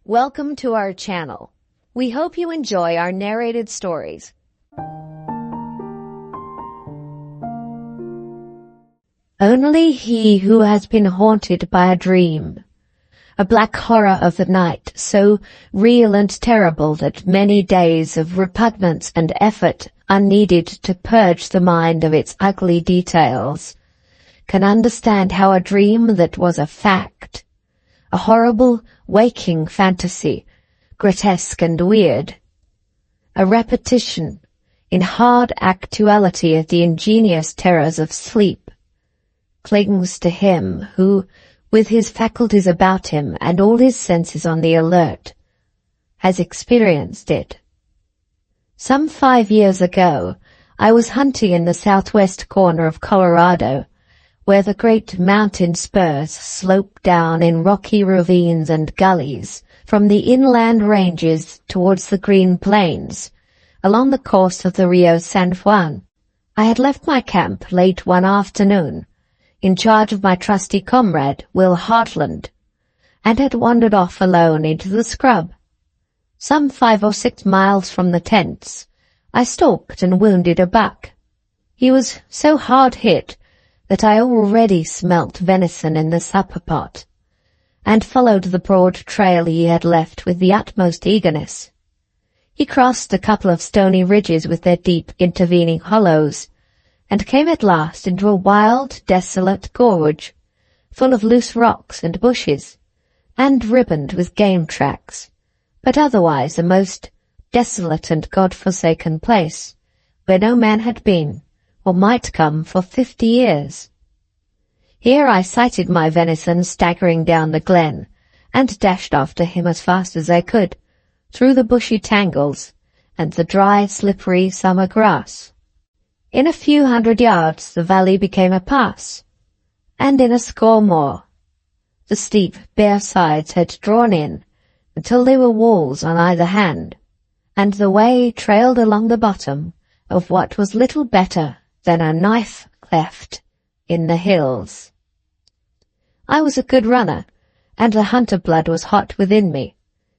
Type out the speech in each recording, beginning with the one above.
Welcome to our channel. We hope you enjoy our narrated stories. Only he who has been haunted by a dream, a black horror of the night so real and terrible that many days of repugnance and effort are needed to purge the mind of its ugly details, can understand how a dream that was a fact, a horrible waking fantasy, grotesque and weird, a repetition in hard actuality of the ingenious terrors of sleep, clings to him who, with his faculties about him and all his senses on the alert, has experienced it. Some 5 years ago, I was hunting in the southwest corner of Colorado, where the great mountain spurs slope down in rocky ravines and gullies from the inland ranges towards the green plains, along the course of the Rio San Juan. I had left my camp late one afternoon, in charge of my trusty comrade, Will Hartland, and had wandered off alone into the scrub. Some 5 or 6 miles from the tents, I stalked and wounded a buck. He was so hard hit that I already smelt venison in the supper pot, and followed the broad trail he had left with the utmost eagerness. He crossed a couple of stony ridges with their deep intervening hollows, and came at last into a wild, desolate gorge, full of loose rocks and bushes, and ribboned with game tracks, but otherwise a most desolate and God-forsaken place, where no man had been, or might come for 50 years. Here I sighted my venison staggering down the glen, and dashed after him as fast as I could, through the bushy tangles, and the dry, slippery summer grass. In a few hundred yards the valley became a pass, and in a score more, the steep, bare sides had drawn in until they were walls on either hand, and the way trailed along the bottom of what was little better than a knife cleft in the hills. I was a good runner, and the hunter blood was hot within me.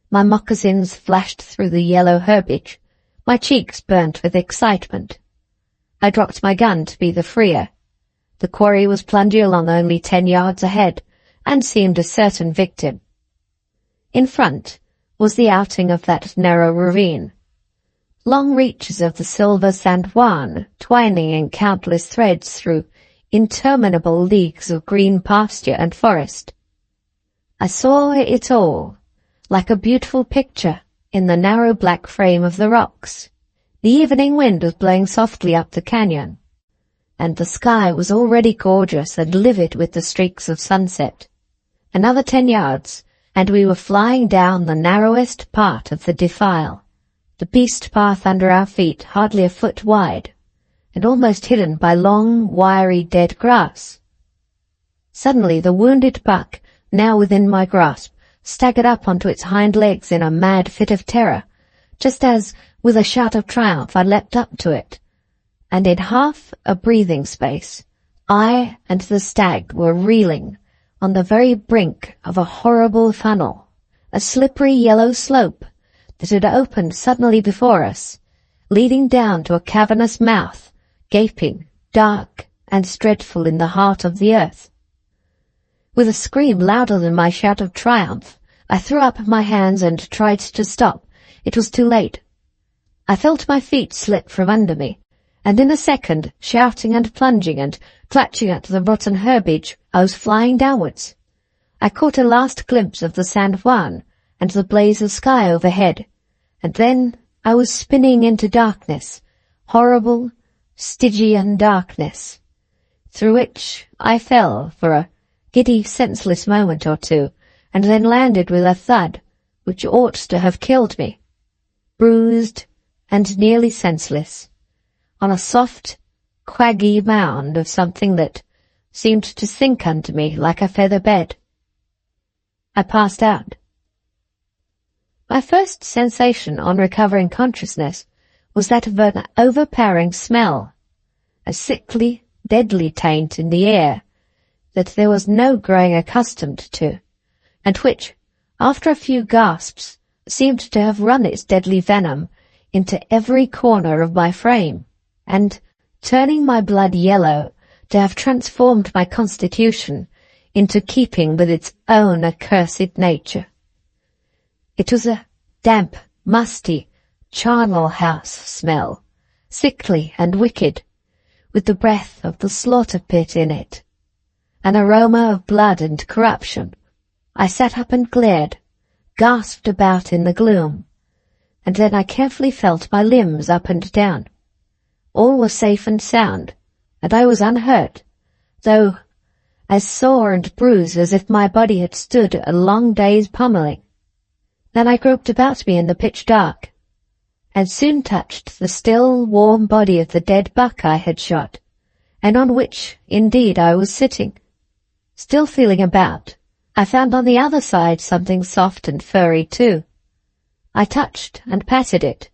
My moccasins flashed through the yellow herbage, my cheeks burnt with excitement. I dropped my gun to be the freer. The quarry was plunging along only 10 yards ahead, and seemed a certain victim. In front was the outing of that narrow ravine, long reaches of the silver San Juan twining in countless threads through interminable leagues of green pasture and forest. I saw it all, like a beautiful picture, in the narrow black frame of the rocks. The evening wind was blowing softly up the canyon, and the sky was already gorgeous and livid with the streaks of sunset. Another 10 yards, and we were flying down the narrowest part of the defile, the beast path under our feet hardly a foot wide, and almost hidden by long, wiry, dead grass. Suddenly the wounded buck, now within my grasp, staggered up onto its hind legs in a mad fit of terror, just as, with a shout of triumph, I leapt up to it, and in half a breathing space, I and the stag were reeling on the very brink of a horrible funnel, a slippery yellow slope that had opened suddenly before us, leading down to a cavernous mouth, gaping, dark, and dreadful in the heart of the earth. With a scream louder than my shout of triumph, I threw up my hands and tried to stop. It was too late. I felt my feet slip from under me, and in a second, shouting and plunging and clutching at the rotten herbage, I was flying downwards. I caught a last glimpse of the San Juan and the blaze of sky overhead, and then I was spinning into darkness, horrible, Stygian darkness, through which I fell for a giddy, senseless moment or two, and then landed with a thud which ought to have killed me, bruised and nearly senseless, on a soft, quaggy mound of something that seemed to sink under me like a feather bed. I passed out. My first sensation on recovering consciousness was that of an overpowering smell, a sickly, deadly taint in the air that there was no growing accustomed to, and which, after a few gasps, seemed to have run its deadly venom into every corner of my frame, and, turning my blood yellow, to have transformed my constitution into keeping with its own accursed nature. It was a damp, musty, charnel house smell, sickly and wicked, with the breath of the slaughter pit in it, an aroma of blood and corruption. I sat up and glared, gasped about in the gloom, and then I carefully felt my limbs up and down. All was safe and sound, and I was unhurt, though as sore and bruised as if my body had stood a long day's pummeling. Then I groped about me in the pitch dark, and soon touched the still, warm body of the dead buck I had shot, and on which, indeed, I was sitting. Still feeling about, I found on the other side something soft and furry too. I touched and patted it,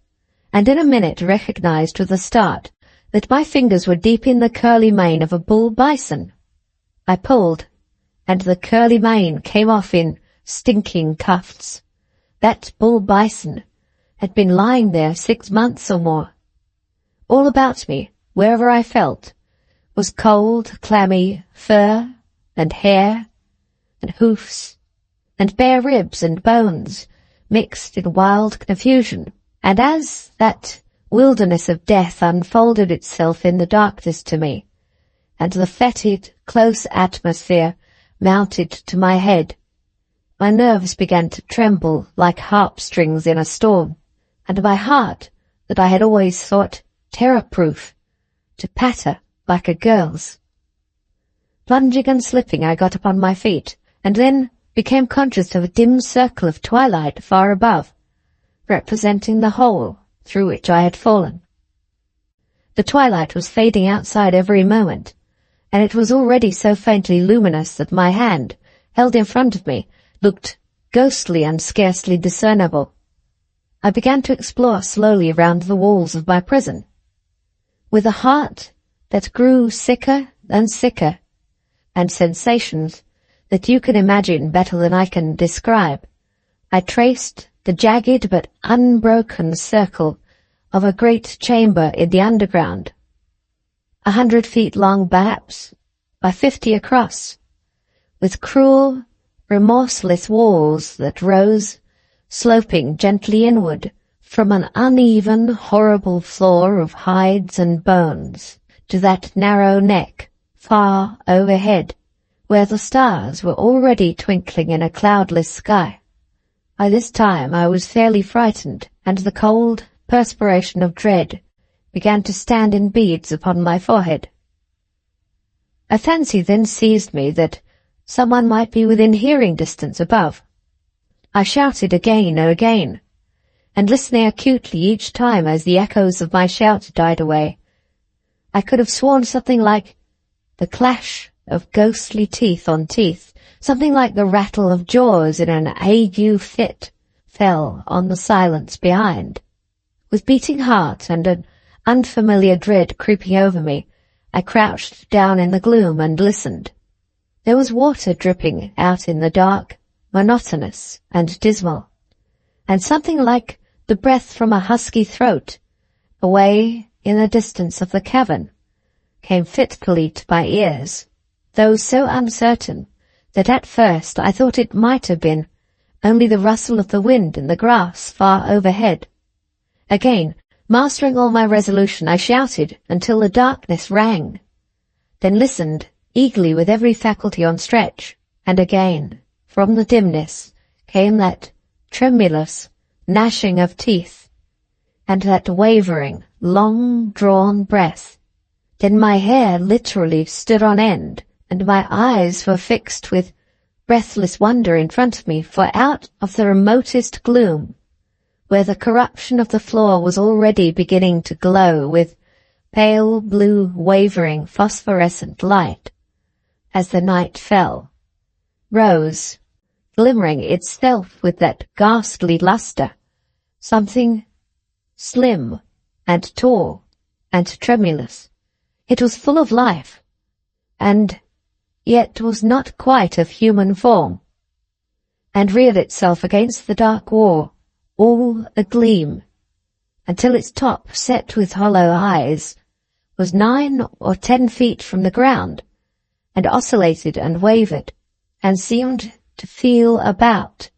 and in a minute recognized with a start that my fingers were deep in the curly mane of a bull bison. I pulled, and the curly mane came off in stinking tufts. That bull bison had been lying there 6 months or more. All about me, wherever I felt, was cold, clammy fur and hair and hoofs and bare ribs and bones mixed in wild confusion, and as that wilderness of death unfolded itself in the darkness to me, and the fetid, close atmosphere mounted to my head, my nerves began to tremble like harp strings in a storm, and my heart, that I had always thought terror-proof, to patter like a girl's. Plunging and slipping, I got upon my feet, and then became conscious of a dim circle of twilight far above, representing the hole through which I had fallen. The twilight was fading outside every moment, and it was already so faintly luminous that my hand, held in front of me, looked ghostly and scarcely discernible. I began to explore slowly round the walls of my prison. With a heart that grew sicker and sicker, and sensations that you can imagine better than I can describe, I traced the jagged but unbroken circle of a great chamber in the underground, 100 feet long perhaps, by 50 across, with cruel, remorseless walls that rose, sloping gently inward from an uneven, horrible floor of hides and bones to that narrow neck far overhead, where the stars were already twinkling in a cloudless sky. By this time I was fairly frightened, and the cold perspiration of dread began to stand in beads upon my forehead. A fancy then seized me that someone might be within hearing distance above. I shouted again and again, and listening acutely each time as the echoes of my shout died away, I could have sworn something like the clash of ghostly teeth on teeth, something like the rattle of jaws in an ague fit, fell on the silence behind. With beating heart and an unfamiliar dread creeping over me, I crouched down in the gloom and listened. There was water dripping out in the dark, monotonous and dismal, and something like the breath from a husky throat, away in the distance of the cavern, came fitfully to my ears, though so uncertain that at first I thought it might have been only the rustle of the wind in the grass far overhead. Again, mastering all my resolution, I shouted until the darkness rang, then listened eagerly with every faculty on stretch, and again, from the dimness, came that tremulous gnashing of teeth, and that wavering, long-drawn breath. Then my hair literally stood on end, and my eyes were fixed with breathless wonder in front of me, for out of the remotest gloom, where the corruption of the floor was already beginning to glow with pale blue wavering phosphorescent light, as the night fell, rose, glimmering itself with that ghastly lustre, something slim and tall and tremulous. It was full of life, and yet was not quite of human form. and reared itself against the dark wall, all agleam, until its top, set with hollow eyes, was 9 or 10 feet from the ground, and oscillated and wavered, and seemed to feel about,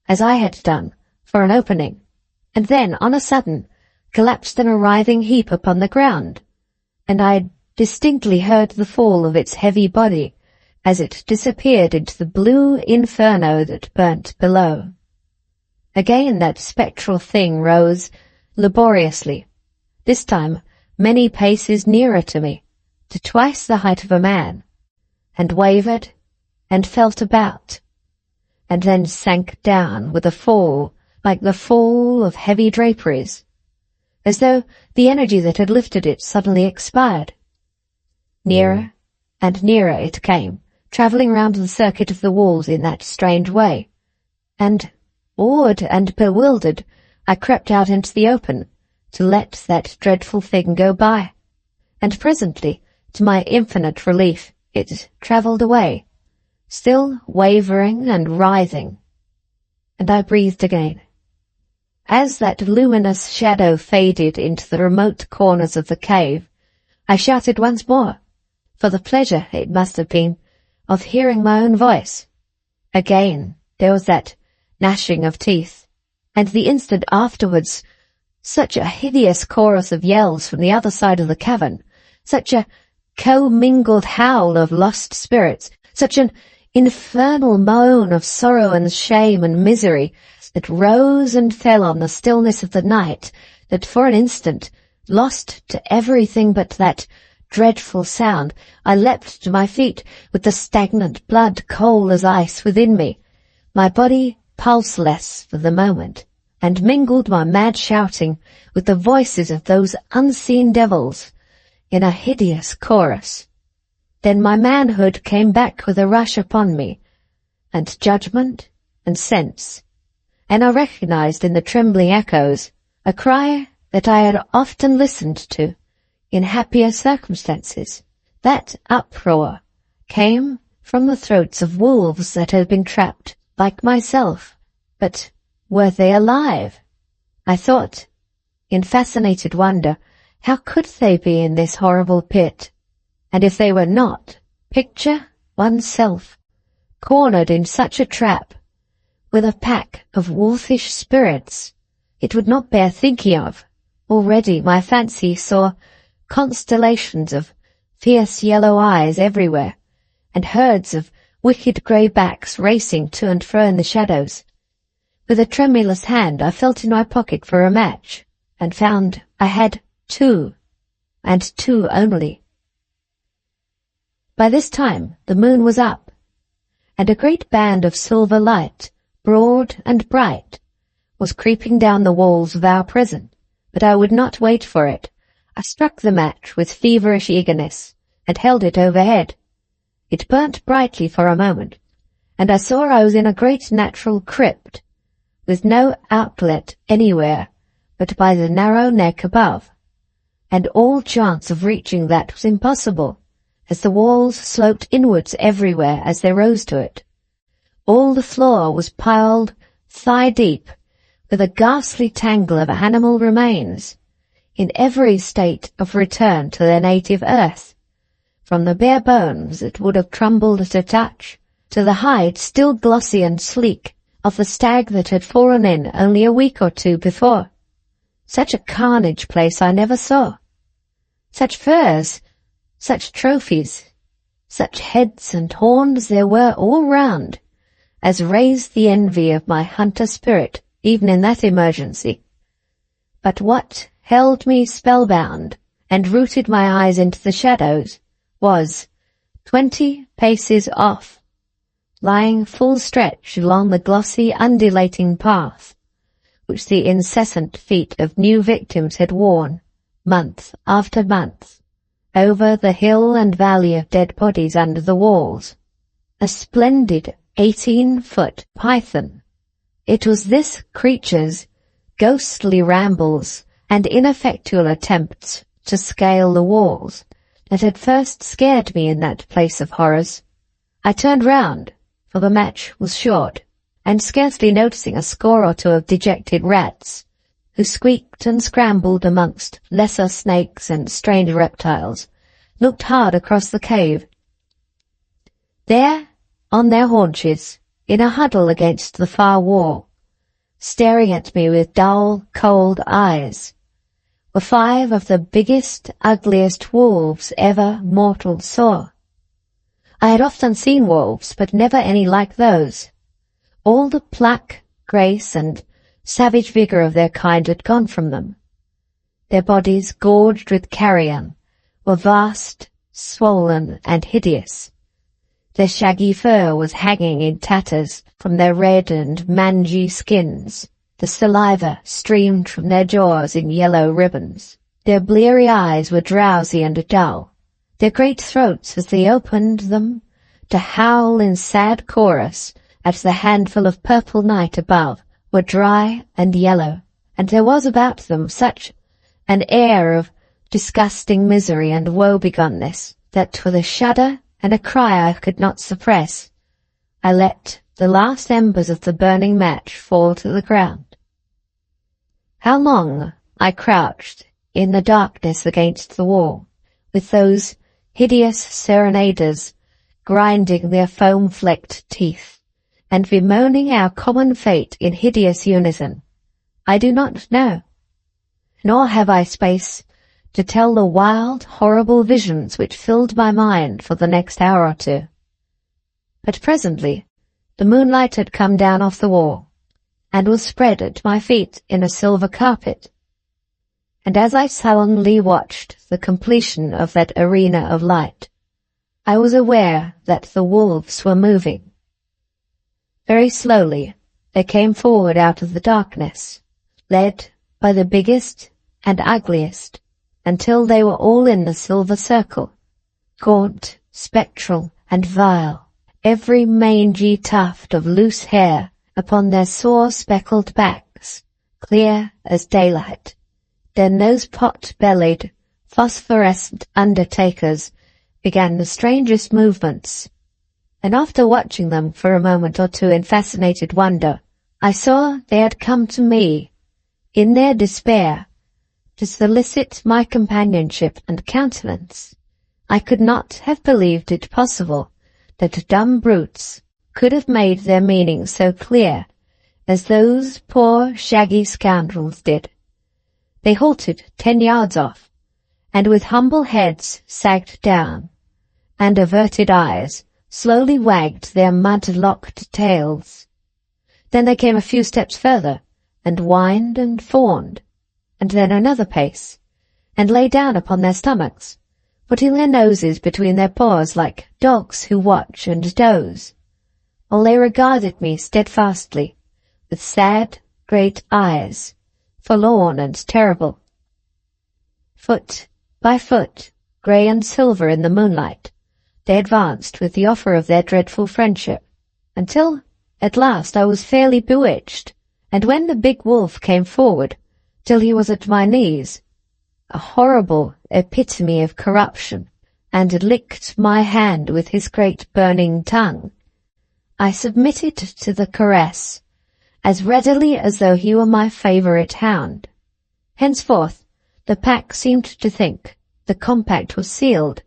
as I had done, for an opening, and then, on a sudden, collapsed in a writhing heap upon the ground, and I distinctly heard the fall of its heavy body as it disappeared into the blue inferno that burnt below. Again that spectral thing rose laboriously, this time many paces nearer to me, to twice the height of a man, and wavered and felt about, and then sank down with a fall like the fall of heavy draperies, as though the energy that had lifted it suddenly expired. Nearer and nearer it came, travelling round the circuit of the walls in that strange way, and, awed and bewildered, I crept out into the open to let that dreadful thing go by, and presently, to my infinite relief, it travelled away, still wavering and writhing, and I breathed again. As that luminous shadow faded into the remote corners of the cave, I shouted once more, for the pleasure, it must have been, of hearing my own voice. Again there was that gnashing of teeth, and the instant afterwards such a hideous chorus of yells from the other side of the cavern, such a commingled howl of lost spirits, such an infernal moan of sorrow and shame and misery that rose and fell on the stillness of the night, that for an instant, lost to everything but that dreadful sound, I leapt to my feet with the stagnant blood cold as ice within me, my body pulseless for the moment, and mingled my mad shouting with the voices of those unseen devils in a hideous chorus. Then my manhood came back with a rush upon me, and judgment and sense, and I recognized in the trembling echoes a cry that I had often listened to in happier circumstances. That uproar came from the throats of wolves that had been trapped, like myself. But were they alive? I thought, in fascinated wonder, how could they be in this horrible pit? And if they were not, picture oneself cornered in such a trap, with a pack of wolfish spirits. It would not bear thinking of. Already my fancy saw constellations of fierce yellow eyes everywhere, and herds of wicked grey backs racing to and fro in the shadows. With a tremulous hand I felt in my pocket for a match, and found I had 2, and 2 only. By this time the moon was up, and a great band of silver light, broad and bright, was creeping down the walls of our prison, but I would not wait for it. I struck the match with feverish eagerness, and held it overhead. It burnt brightly for a moment, and I saw I was in a great natural crypt, with no outlet anywhere but by the narrow neck above, and all chance of reaching that was impossible, as the walls sloped inwards everywhere as they rose to it. All the floor was piled thigh-deep with a ghastly tangle of animal remains, in every state of return to their native earth, from the bare bones that would have trembled at a touch, to the hide still glossy and sleek of the stag that had fallen in only a week or 2 before. Such a carnage place I never saw. Such furs, such trophies, such heads and horns there were all round, as raised the envy of my hunter spirit even in that emergency. But what held me spellbound and rooted my eyes into the shadows was 20 paces off, lying full stretch along the glossy undulating path which the incessant feet of new victims had worn, month after month, over the hill and valley of dead bodies under the walls. A splendid 18-foot python. It was this creature's ghostly rambles and ineffectual attempts to scale the walls that had first scared me in that place of horrors. I turned round, for the match was short, and scarcely noticing a score or two of dejected rats, who squeaked and scrambled amongst lesser snakes and strange reptiles, looked hard across the cave. There, on their haunches, in a huddle against the far wall, staring at me with dull, cold eyes, were 5 of the biggest, ugliest wolves ever mortal saw. I had often seen wolves, but never any like those. All the pluck, grace, and savage vigor of their kind had gone from them. Their bodies, gorged with carrion, were vast, swollen, and hideous. Their shaggy fur was hanging in tatters from their red and mangy skins. The saliva streamed from their jaws in yellow ribbons. Their bleary eyes were drowsy and dull. Their great throats, as they opened them to howl in sad chorus at the handful of purple night above, were dry and yellow, and there was about them such an air of disgusting misery and woe-begonness that, with a shudder and a cry I could not suppress, I let the last embers of the burning match fall to the ground. How long I crouched in the darkness against the wall, with those hideous serenaders grinding their foam-flecked teeth, and bemoaning our common fate in hideous unison, I do not know, nor have I space to tell the wild, horrible visions which filled my mind for the next hour or two. But presently the moonlight had come down off the wall, and was spread at my feet in a silver carpet, and as I sullenly watched the completion of that arena of light, I was aware that the wolves were moving. Very slowly they came forward out of the darkness, led by the biggest and ugliest, until they were all in the silver circle, gaunt, spectral, and vile, every mangy tuft of loose hair upon their sore speckled backs, clear as daylight. Their nose-pot-bellied, phosphorescent undertakers began the strangest movements, and after watching them for a moment or two in fascinated wonder, I saw they had come to me, in their despair, to solicit my companionship and countenance. I could not have believed it possible that dumb brutes could have made their meaning so clear as those poor shaggy scoundrels did. They halted 10 yards off, and with humble heads sagged down, and averted eyes slowly wagged their mud-locked tails. Then they came a few steps further, and whined and fawned, and then another pace, and lay down upon their stomachs, putting their noses between their paws like dogs who watch and doze, while they regarded me steadfastly, with sad, great eyes, forlorn and terrible. Foot by foot, grey and silver in the moonlight, they advanced with the offer of their dreadful friendship, until at last I was fairly bewitched, and when the big wolf came forward, till he was at my knees, a horrible epitome of corruption, and licked my hand with his great burning tongue, I submitted to the caress as readily as though he were my favourite hound. Henceforth the pack seemed to think the compact was sealed,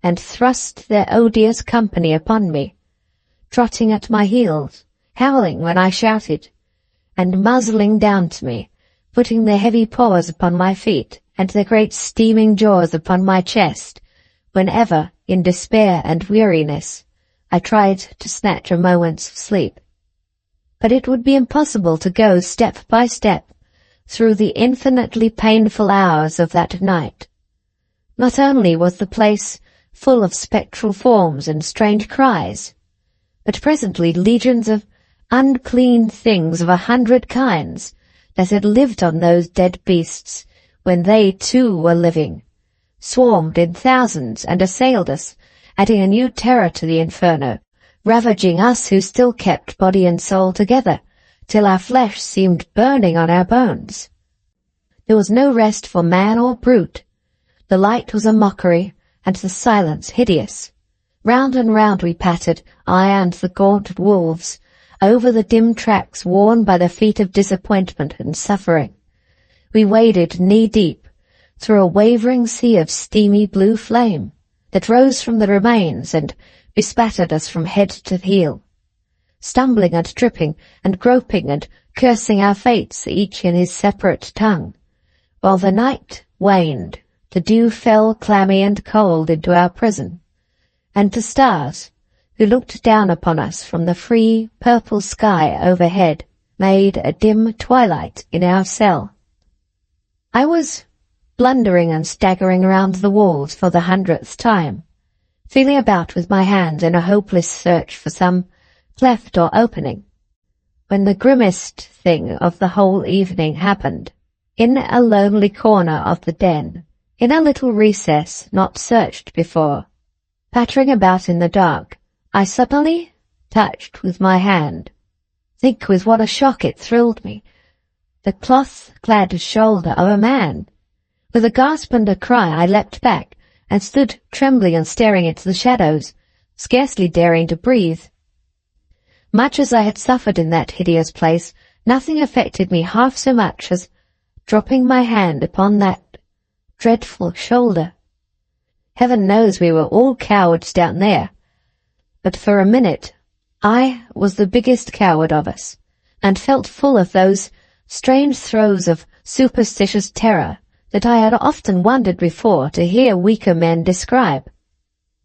and thrust their odious company upon me, trotting at my heels, howling when I shouted, and muzzling down to me, putting their heavy paws upon my feet and their great steaming jaws upon my chest, whenever, in despair and weariness, I tried to snatch a moment's sleep. But it would be impossible to go step by step through the infinitely painful hours of that night. Not only was the place full of spectral forms and strange cries, but presently legions of unclean things of 100 kinds that had lived on those dead beasts when they too were living, swarmed in thousands and assailed us, adding a new terror to the inferno, ravaging us who still kept body and soul together, till our flesh seemed burning on our bones. There was no rest for man or brute. The light was a mockery, and the silence hideous. Round and round we pattered, I and the gaunt wolves, over the dim tracks worn by the feet of disappointment and suffering. We waded knee-deep through a wavering sea of steamy blue flame that rose from the remains and bespattered us from head to heel, stumbling and tripping and groping and cursing our fates, each in his separate tongue. While the night waned, the dew fell clammy and cold into our prison, and the stars, who looked down upon us from the free purple sky overhead, made a dim twilight in our cell. I was blundering and staggering around the walls for the 100th time, feeling about with my hands in a hopeless search for some cleft or opening, when the grimmest thing of the whole evening happened. In a lonely corner of the den, in a little recess not searched before, pattering about in the dark, I suddenly touched with my hand. Think with what a shock it thrilled me. The cloth-clad shoulder of a man. With a gasp and a cry I leapt back and stood trembling and staring into the shadows, scarcely daring to breathe. Much as I had suffered in that hideous place, nothing affected me half so much as dropping my hand upon that dreadful shoulder. Heaven knows we were all cowards down there, but for a minute I was the biggest coward of us, and felt full of those strange throes of superstitious terror that I had often wondered before to hear weaker men describe.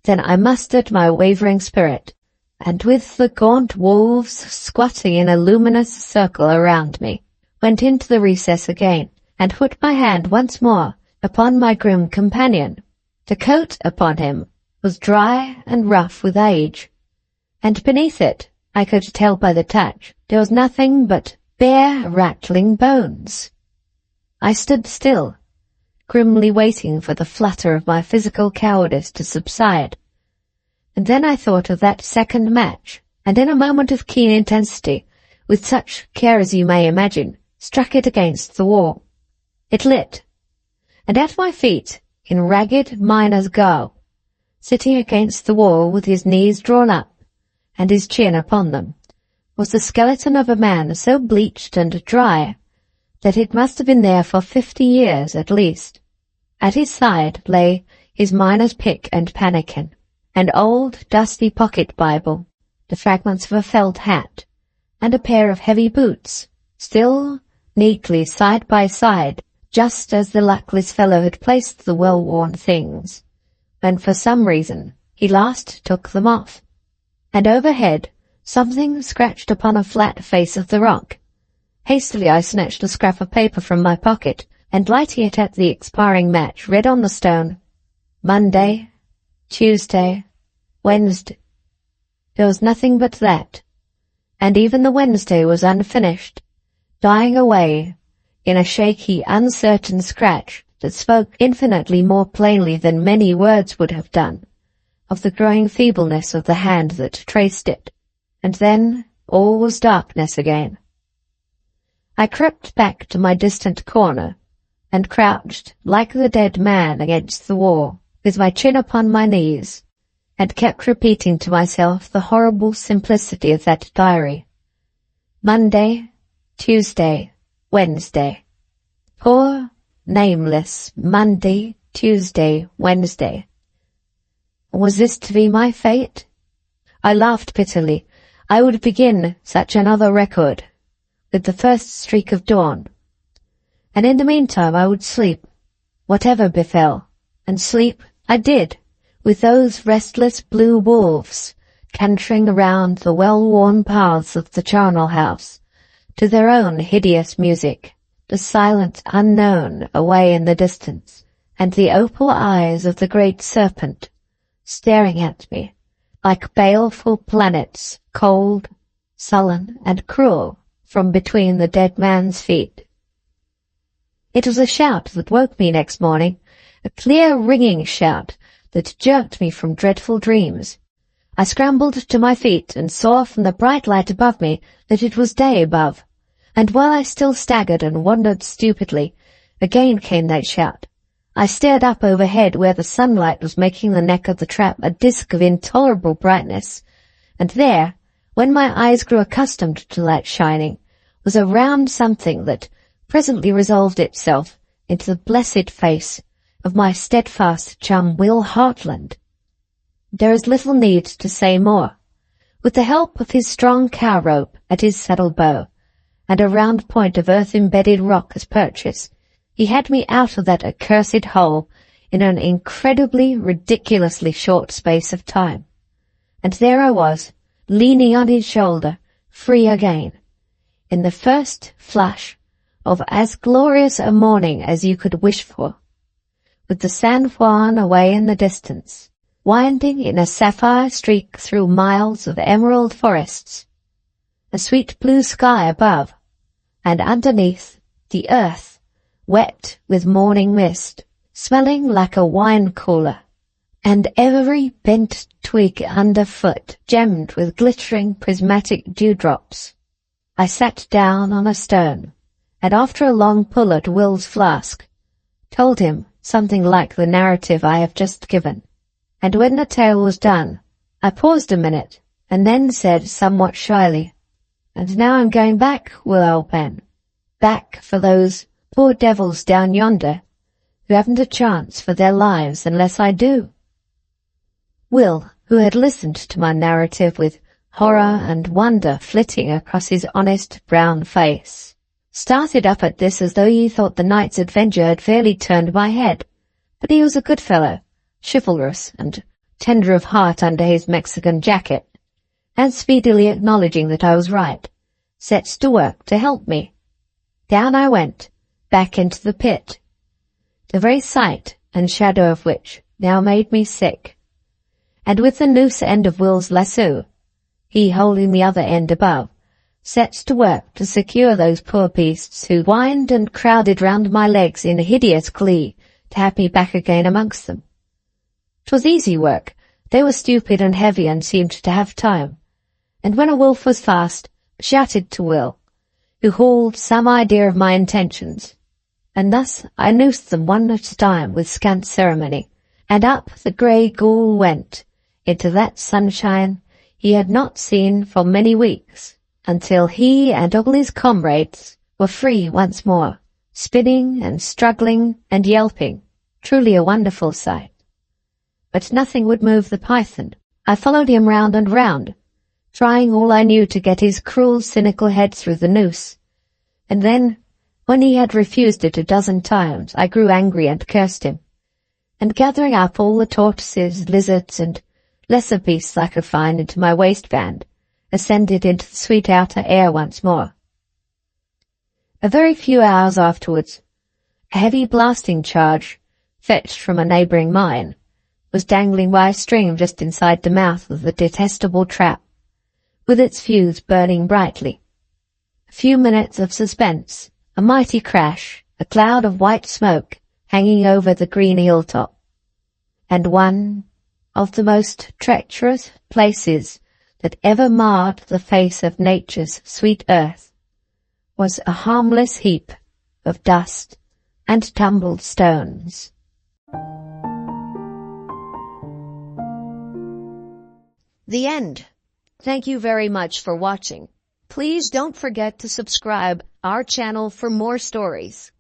Then I mustered my wavering spirit, and with the gaunt wolves squatting in a luminous circle around me, went into the recess again, and put my hand once more upon my grim companion. The coat upon him was dry and rough with age, and beneath it, I could tell by the touch, there was nothing but bare rattling bones. I stood still, grimly waiting for the flutter of my physical cowardice to subside. And then I thought of that second match, and in a moment of keen intensity, with such care as you may imagine, struck it against the wall. It lit, and at my feet, in ragged miner's garb, sitting against the wall with his knees drawn up and his chin upon them, was the skeleton of a man so bleached and dry that it must have been there for 50 years at least. At his side lay his miner's pick and pannikin, an old dusty pocket Bible, the fragments of a felt hat, and a pair of heavy boots, still neatly side by side, just as the luckless fellow had placed the well-worn things, when for some reason he last took them off. And overhead something scratched upon a flat face of the rock. Hastily I snatched a scrap of paper from my pocket, and lighting it at the expiring match, read on the stone, Monday, Tuesday, Wednesday. There was nothing but that, and even the Wednesday was unfinished, dying away in a shaky, uncertain scratch that spoke infinitely more plainly than many words would have done, of the growing feebleness of the hand that traced it. And then all was darkness again. I crept back to my distant corner, and crouched like the dead man against the wall, with my chin upon my knees, and kept repeating to myself the horrible simplicity of that diary. Monday, Tuesday, Wednesday. Poor, nameless Monday, Tuesday, Wednesday. Was this to be my fate? I laughed bitterly. I would begin such another record with the first streak of dawn, and in the meantime I would sleep, whatever befell, and sleep I did, with those restless blue wolves cantering around the well-worn paths of the charnel house, to their own hideous music, the silent unknown away in the distance, and the opal eyes of the great serpent staring at me like baleful planets, cold, sullen, and cruel, from between the dead man's feet. It was a shout that woke me next morning, a clear ringing shout that jerked me from dreadful dreams. I scrambled to my feet and saw from the bright light above me that it was day above, and while I still staggered and wondered stupidly, again came that shout. I stared up overhead where the sunlight was making the neck of the trap a disk of intolerable brightness, and there, when my eyes grew accustomed to that shining, was a round something that presently resolved itself into the blessed face of my steadfast chum Will Hartland. There is little need to say more. With the help of his strong cow rope at his saddle bow, and a round point of earth-embedded rock as purchase, he had me out of that accursed hole in an incredibly, ridiculously short space of time. And there I was, leaning on his shoulder, free again, in the first flush of as glorious a morning as you could wish for, with the San Juan away in the distance, winding in a sapphire streak through miles of emerald forests, a sweet blue sky above, and underneath the earth, wet with morning mist, smelling like a wine cooler, and every bent twig underfoot gemmed with glittering prismatic dewdrops. I sat down on a stone, and after a long pull at Will's flask, told him something like the narrative I have just given. And when the tale was done, I paused a minute, and then said somewhat shyly, "And now I'm going back, Will, old man. Back for those poor devils down yonder, who haven't a chance for their lives unless I do." Will, who had listened to my narrative with horror and wonder flitting across his honest brown face, started up at this as though he thought the night's adventure had fairly turned my head. But he was a good fellow, chivalrous and tender of heart under his Mexican jacket, and speedily acknowledging that I was right, set to work to help me. Down I went, back into the pit, the very sight and shadow of which now made me sick. And with the noose end of Will's lasso, he holding the other end above, set to work to secure those poor beasts who whined and crowded round my legs in hideous glee to have me back again amongst them. 'Twas easy work. They were stupid and heavy and seemed to have time, and when a wolf was fast, shouted to Will, who hauled some idea of my intentions, and thus I noosed them one at a time with scant ceremony, and up the grey ghoul went into that sunshine he had not seen for many weeks, until he and all his comrades were free once more, spinning and struggling and yelping, truly a wonderful sight. But nothing would move the python. I followed him round and round, trying all I knew to get his cruel, cynical head through the noose. And then, when he had refused it a dozen times, I grew angry and cursed him, and gathering up all the tortoises, lizards, and lesser beasts I could find into my waistband, ascended into the sweet outer air once more. A very few hours afterwards, a heavy blasting charge, fetched from a neighbouring mine, was dangling by a string just inside the mouth of the detestable trap, with its fuse burning brightly. A few minutes of suspense, a mighty crash, a cloud of white smoke hanging over the green hilltop, and one of the most treacherous places that ever marred the face of nature's sweet earth was a harmless heap of dust and tumbled stones. The end. Thank you very much for watching. Please don't forget to subscribe our channel for more stories.